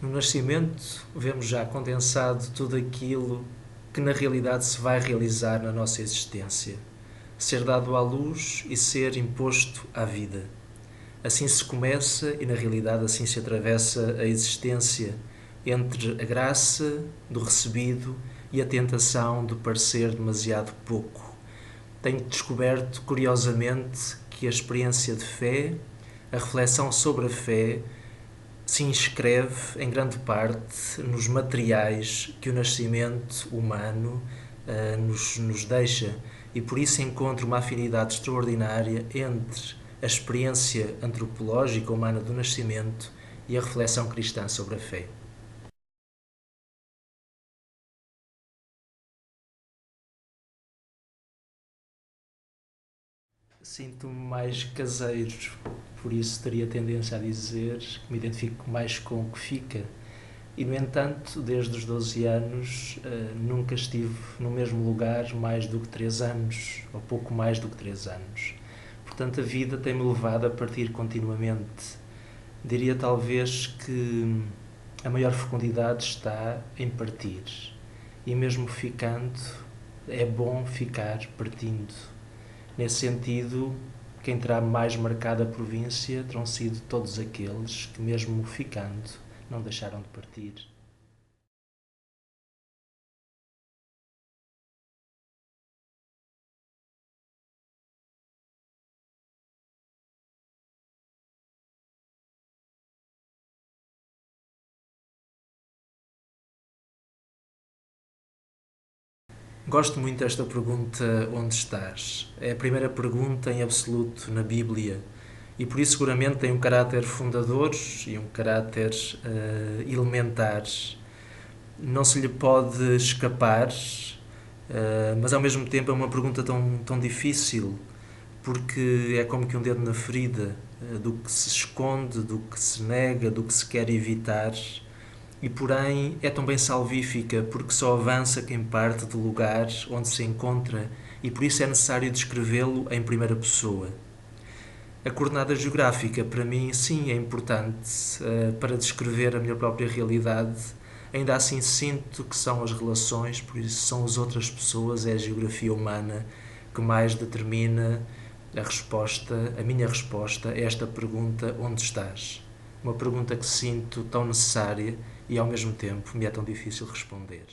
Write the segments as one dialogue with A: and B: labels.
A: No nascimento, vemos já condensado tudo aquilo que na realidade se vai realizar na nossa existência. Ser dado à luz e ser imposto à vida. Assim se começa e na realidade assim se atravessa a existência entre a graça do recebido e a tentação de parecer demasiado pouco. Tenho descoberto, curiosamente, que a experiência de fé, a reflexão sobre a fé, se inscreve em grande parte nos materiais que o nascimento humano nos deixa, e por isso encontro uma afinidade extraordinária entre a experiência antropológica humana do nascimento e a reflexão cristã sobre a fé. Sinto-me mais caseiro, por isso teria tendência a dizer que me identifico mais com o que fica. E, no entanto, desde os 12 anos, nunca estive no mesmo lugar mais do que 3 anos, ou pouco mais do que 3 anos. Portanto, a vida tem-me levado a partir continuamente. Diria talvez que a maior fecundidade está em partir. E mesmo ficando, é bom ficar partindo. Nesse sentido, quem terá mais marcado a província terão sido todos aqueles que, mesmo ficando, não deixaram de partir. Gosto muito desta pergunta: onde estás? É a primeira pergunta em absoluto na Bíblia e por isso seguramente tem um caráter fundador e um caráter elementar. Não se lhe pode escapar, mas ao mesmo tempo é uma pergunta tão difícil, porque é como que um dedo na ferida do que se esconde, do que se nega, do que se quer evitar. E porém é também salvífica, porque só avança quem parte do lugar onde se encontra, e por isso é necessário descrevê-lo em primeira pessoa. A coordenada geográfica, para mim, sim, é importante para descrever a minha própria realidade. Ainda assim, sinto que são as relações, por isso são as outras pessoas, é a geografia humana que mais determina a resposta, a minha resposta a esta pergunta: onde estás? Uma pergunta que sinto tão necessária e ao mesmo tempo me é tão difícil responder.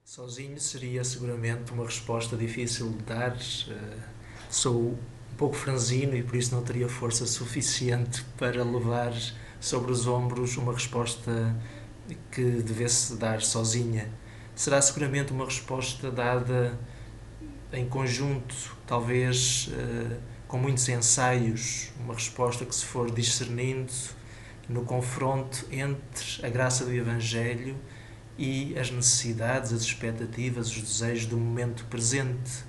A: Sozinho seria seguramente uma resposta difícil de dar. Sou um pouco franzino e por isso não teria força suficiente para levar sobre os ombros uma resposta que devesse dar sozinha. Será seguramente uma resposta dada em conjunto, talvez com muitos ensaios, uma resposta que se for discernindo no confronto entre a graça do Evangelho e as necessidades, as expectativas, os desejos do momento presente.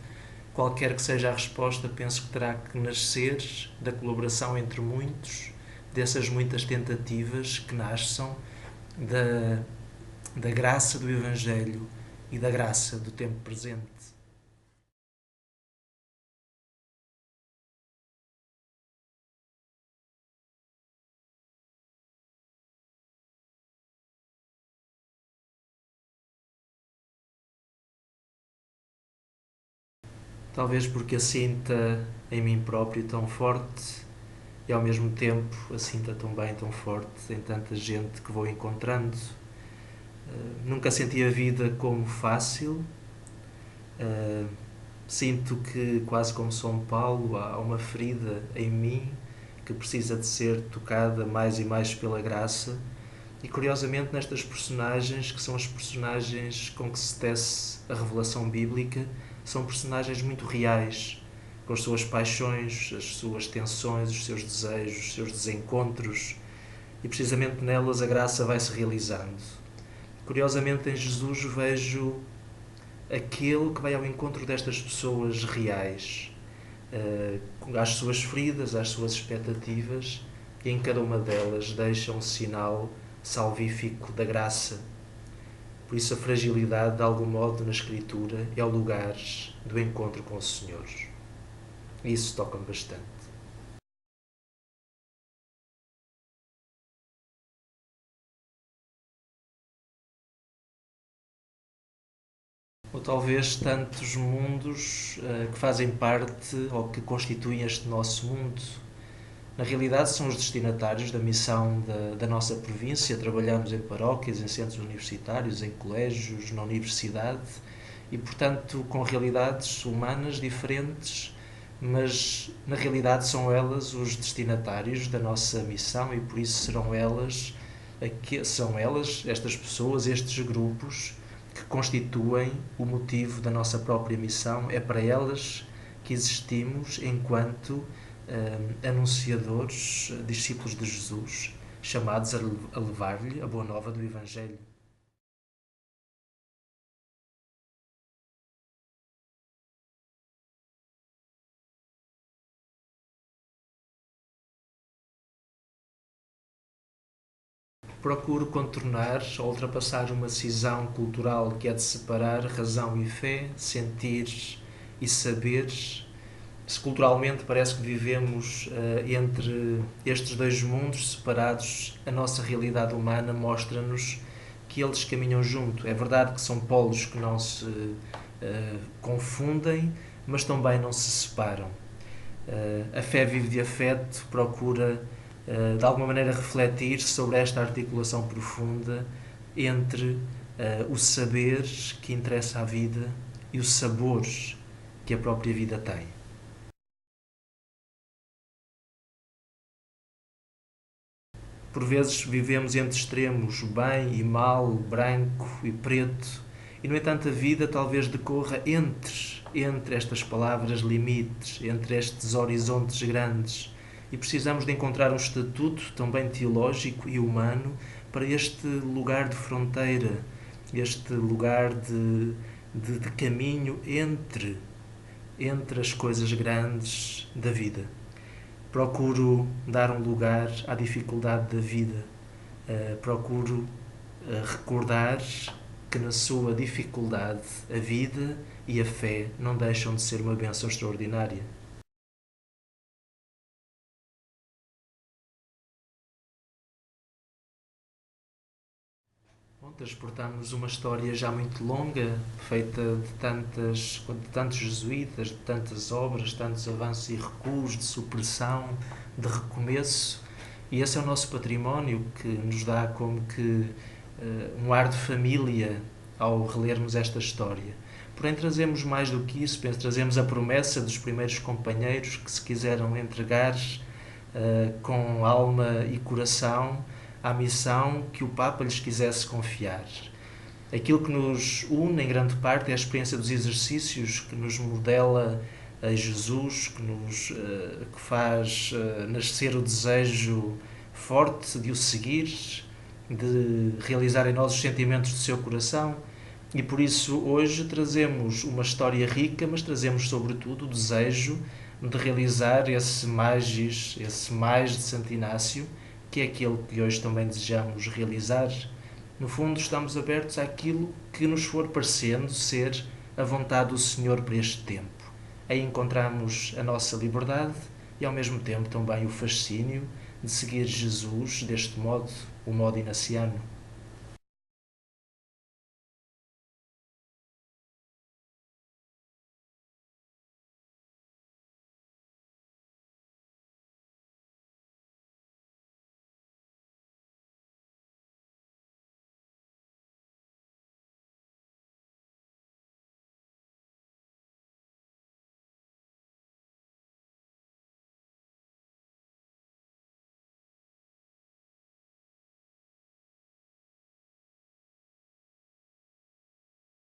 A: Qualquer que seja a resposta, penso que terá que nascer da colaboração entre muitos, dessas muitas tentativas que nasçam da, da graça do Evangelho e da graça do tempo presente. Talvez porque a sinta em mim próprio tão forte e ao mesmo tempo a sinta também tão forte em tanta gente que vou encontrando. Nunca senti a vida como fácil. Uh, Sinto que, quase como São Paulo, há uma ferida em mim que precisa de ser tocada mais e mais pela graça. E curiosamente, nestas personagens, que são as personagens com que se tece a revelação bíblica, são personagens muito reais, com as suas paixões, as suas tensões, os seus desejos, os seus desencontros, e precisamente nelas a graça vai se realizando. Curiosamente, em Jesus vejo aquele que vai ao encontro destas pessoas reais, às suas feridas, às suas expectativas, e em cada uma delas deixa um sinal salvífico da graça. Por isso, a fragilidade, de algum modo, na Escritura é o lugar do encontro com o Senhor. E isso toca-me bastante. Ou talvez tantos mundos que fazem parte ou que constituem este nosso mundo. Na realidade, são os destinatários da missão da nossa província. Trabalhamos em paróquias, em centros universitários, em colégios, na universidade e, portanto, com realidades humanas diferentes, mas na realidade são elas os destinatários da nossa missão e por isso são elas, estas pessoas, estes grupos que constituem o motivo da nossa própria missão. É para elas que existimos enquanto anunciadores, discípulos de Jesus, chamados a levar-lhe a boa nova do Evangelho. Procuro contornar ou ultrapassar uma cisão cultural que é de separar razão e fé, sentires e saberes. Se culturalmente parece que vivemos entre estes dois mundos separados, a nossa realidade humana mostra-nos que eles caminham junto. É verdade que são polos que não se confundem, mas também não se separam. A fé vive de afeto, procura de alguma maneira refletir sobre esta articulação profunda entre o saber que interessa à vida e os sabores que a própria vida tem. Por vezes vivemos entre extremos, bem e mal, branco e preto, e no entanto a vida talvez decorra entre estas palavras limites, entre estes horizontes grandes, e precisamos de encontrar um estatuto também teológico e humano para este lugar de fronteira, este lugar de caminho entre as coisas grandes da vida. Procuro dar um lugar à dificuldade da vida. Procuro recordar que na sua dificuldade a vida e a fé não deixam de ser uma bênção extraordinária. Bom, transportamos uma história já muito longa, feita de tantos jesuítas, de tantas obras, tantos avanços e recuos, de supressão, de recomeço. E esse é o nosso património que nos dá como que um ar de família ao relermos esta história. Porém, trazemos mais do que isso, trazemos a promessa dos primeiros companheiros que se quiseram entregar com alma e coração à missão que o Papa lhes quisesse confiar. Aquilo que nos une, em grande parte, é a experiência dos exercícios que nos modela a Jesus, que faz nascer o desejo forte de o seguir, de realizar em nós os sentimentos do seu coração. E por isso hoje trazemos uma história rica, mas trazemos sobretudo o desejo de realizar esse magis, esse mais de Santo Inácio, que é aquele que hoje também desejamos realizar. No fundo, estamos abertos àquilo que nos for parecendo ser a vontade do Senhor para este tempo. Aí encontramos a nossa liberdade e, ao mesmo tempo, também o fascínio de seguir Jesus deste modo, o modo inaciano.